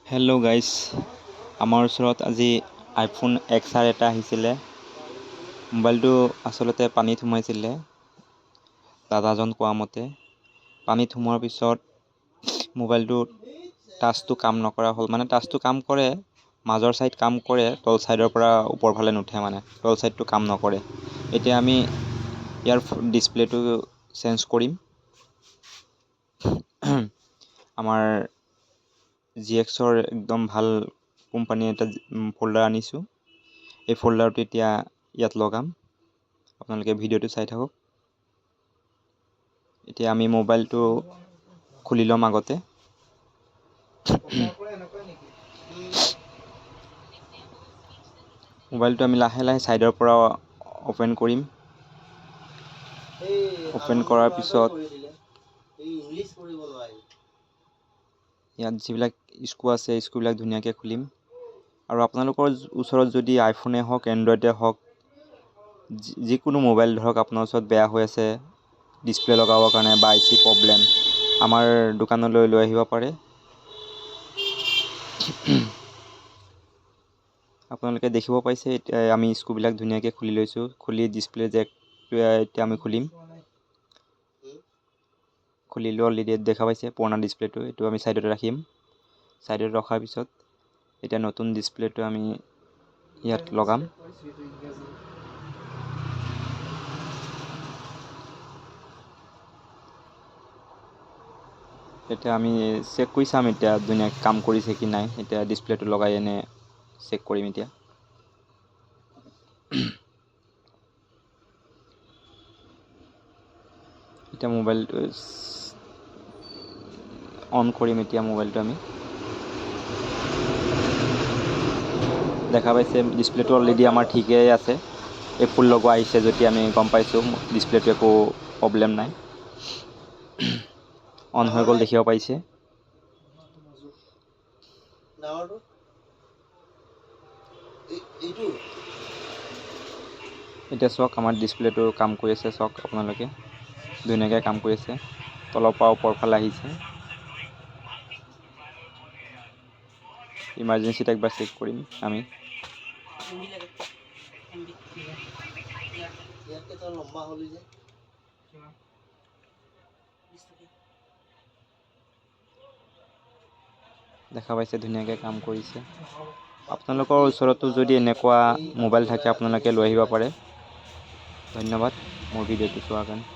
Hello' guys, আমাৰ ওচৰত আজি আইফোন XR এটা আহিছিলে। মোবাইলটো আচলতে পানীত সোমাইছিলে দাদাজন কোৱা মতে। পানীত সোমোৱাৰ পিছত মোবাইলটো টাচটো কাম নকৰা হ'ল। মানে টাচটো কাম কৰে, মাজৰ ছাইড কাম কৰে, তল ছাইডৰ পৰা ওপৰ ফালে নুঠে, মানে তল ছাইডটো কাম নকৰে। এতিয়া আমি ইয়াৰ ডিছপ্লেটো চেঞ্জ কৰিম। আমাৰ GXৰ একদম ভাল কোম্পানী এটা ফ'ল্ডাৰ আনিছোঁ। এই ফ'ল্ডাৰটো এতিয়া ইয়াত লগাম। আপোনালোকে ভিডিঅ'টো চাই থাকক। এতিয়া আমি মোবাইলটো খুলি ল'ম আগতে। মোবাইলটো আমি লাহে লাহে ছাইডৰ পৰা অ'পেন কৰিম। অ'পেন কৰাৰ পিছত ইয়াত যিবিলাক স্ক্ৰু আছে, স্ক্ৰুবিলাক ধুনীয়াকৈ খুলিম। আৰু আপোনালোকৰ ওচৰত যদি আইফোনে হওক, এণ্ড্ৰইডে হওক, যিকোনো মোবাইল ধৰক আপোনাৰ ওচৰত বেয়া হৈ আছে ডিছপ্লে লগাবৰ কাৰণে বা IC প্ৰব্লেম, আমাৰ দোকানলৈ লৈ আহিব পাৰে। আপোনালোকে দেখিব পাইছে, এতিয়া আমি স্ক্ৰুবিলাক ধুনীয়াকৈ খুলি লৈছোঁ। খুলি ডিছপ্লে জেকটো এতিয়া আমি খুলিম। খুলিলোঁ অলৰেডি, দেখা পাইছে পুৰণা ডিছপ্লেটো। এইটো আমি ছাইডতে ৰাখিম। ছাইডত ৰখাৰ পিছত এতিয়া নতুন ডিছপ্লেটো আমি ইয়াত লগাম। এতিয়া আমি চেক কৰি চাম এতিয়া ধুনীয়াকৈ কাম কৰিছে কি নাই। এতিয়া ডিছপ্লেটো লগাই এনে চেক কৰিম এতিয়া। এতিয়া মোবাইলটো অন কৰিম। এতিয়া মোবাইলটো আমি দেখা পাইছে ডিছপ্লেটো অলৰেডি আমাৰ ঠিকেই আছে। এই ফুল লগোৱা আহিছে যদি আমি গম পাইছোঁ ডিছপ্লেটো একো প্ৰব্লেম নাই। অন হৈ গ'ল দেখিব পাইছে। এতিয়া চাওক আমাৰ ডিছপ্লেটো কাম কৰি আছে। চাওক আপোনালোকে ধুনীয়াকৈ কাম কৰি আছে। তলৰ পৰা ওপৰ ফালে আহিছে। ইমাৰ্জেঞ্চিত একবাৰ চেক কৰিম আমি। দেখা পাইছে ধুনীয়াকৈ কাম কৰিছে। আপোনালোকৰ ওচৰতো যদি এনেকুৱা মোবাইল থাকে আপোনালোকে লৈ আহিব পাৰে। ধন্যবাদ মোৰ ভিডিঅ'টো চোৱাৰ কাৰণে।